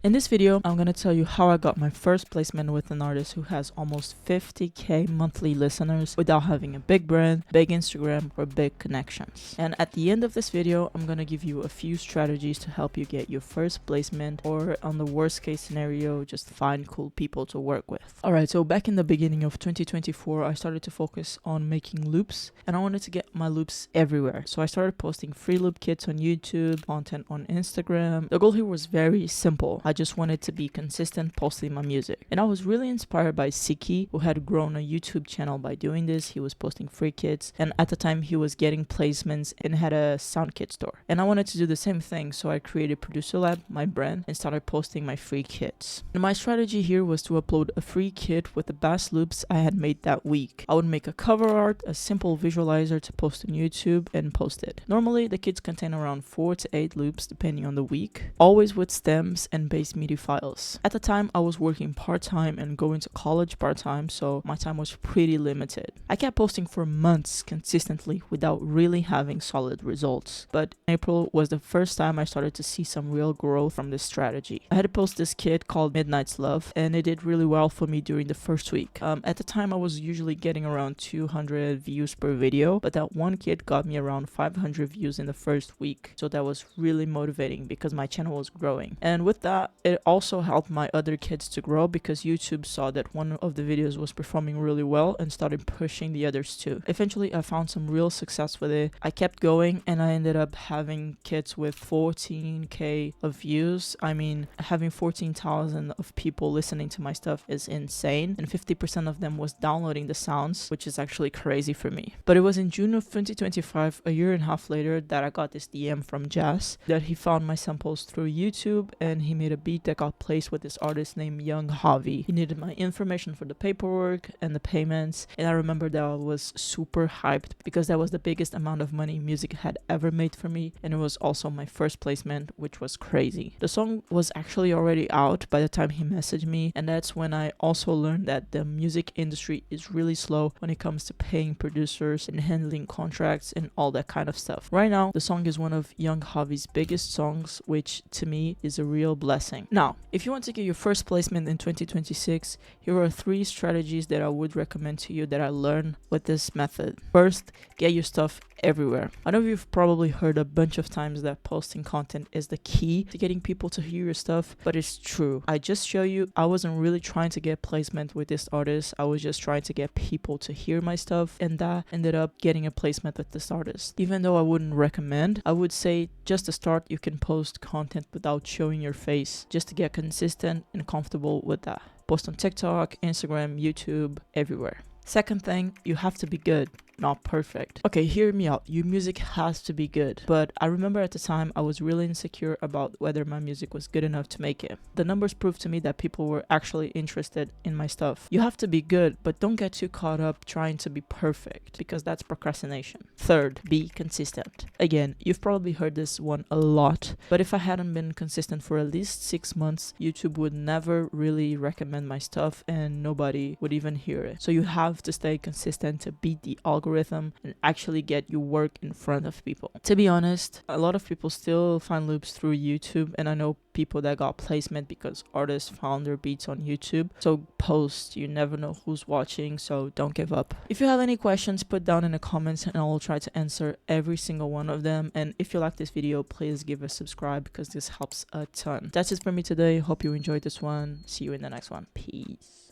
In this video, I'm gonna tell you how I got my first placement with an artist who has almost 50k monthly listeners without having a big brand, big Instagram, or big connections. And at the end of this video, I'm gonna give you a few strategies to help you get your first placement, or on the worst case scenario, just find cool people to work with. Alright, so back in the beginning of 2024, I started to focus on making loops, and I wanted to get my loops everywhere. So I started posting free loop kits on YouTube, content on Instagram. The goal here was very simple. I just wanted to be consistent posting my music. And I was really inspired by Siki, who had grown a YouTube channel by doing this. He was posting free kits, and at the time he was getting placements and had a sound kit store. And I wanted to do the same thing, so I created Producer Lab, my brand, and started posting my free kits. And my strategy here was to upload a free kit with the best loops I had made that week. I would make a cover art, a simple visualizer to post on YouTube, and post it. Normally the kits contain around 4 to 8 loops depending on the week, always with stems and bass MIDI files. At the time I was working part-time and going to college part-time, so my time was pretty limited. I kept posting for months consistently without really having solid results, but April was the first time I started to see some real growth from this strategy. I had to post this kit called Midnight's Love, and it did really well for me during the first week. At the time I was usually getting around 200 views per video, but that one kit got me around 500 views in the first week, so that was really motivating because my channel was growing. And with that, it also helped my other kits to grow because YouTube saw that one of the videos was performing really well and started pushing the others too. Eventually I found some real success with it. I kept going and I ended up having kits with 14k of views. I mean, having 14,000 of people listening to my stuff is insane, and 50% of them was downloading the sounds, which is actually crazy for me. But it was in June of 2025, a year and a half later, that I got this DM from Jazz that he found my samples through YouTube and he made a beat that got placed with this artist named Young Javi. He needed my information for the paperwork and the payments, and I remember that I was super hyped because that was the biggest amount of money music had ever made for me, and it was also my first placement, which was crazy. The song was actually already out by the time he messaged me, and that's when I also learned that the music industry is really slow when it comes to paying producers and handling contracts and all that kind of stuff. Right now, the song is one of Young Javi's biggest songs, which to me is a real blessing. Now, if you want to get your first placement in 2026, here are 3 strategies that I would recommend to you that I learned with this method. First, get your stuff everywhere. I know you've probably heard a bunch of times that posting content is the key to getting people to hear your stuff, but it's true. I just show you I wasn't really trying to get placement with this artist. I was just trying to get people to hear my stuff, and that ended up getting a placement with this artist. Even though I wouldn't recommend, I would say just to start you can post content without showing your face, just to get consistent and comfortable with that. Post on TikTok, Instagram, YouTube, everywhere. Second thing, you have to be good, not perfect. Okay, hear me out. Your music has to be good. But I remember at the time I was really insecure about whether my music was good enough to make it. The numbers proved to me that people were actually interested in my stuff. You have to be good, but don't get too caught up trying to be perfect, because that's procrastination. Third, be consistent. Again, you've probably heard this one a lot, but if I hadn't been consistent for at least 6 months, YouTube would never really recommend my stuff and nobody would even hear it. So you have to stay consistent to beat the algorithm and actually get your work in front of people. To be honest, a lot of people still find loops through YouTube, and I know people that got placement because artists found their beats on YouTube. So post, you never know who's watching, so don't give up. If you have any questions, put down in the comments and I will try to answer every single one of them. And if you like this video, please give a subscribe because this helps a ton. That's it for me today. Hope you enjoyed this one. See you in the next one. Peace.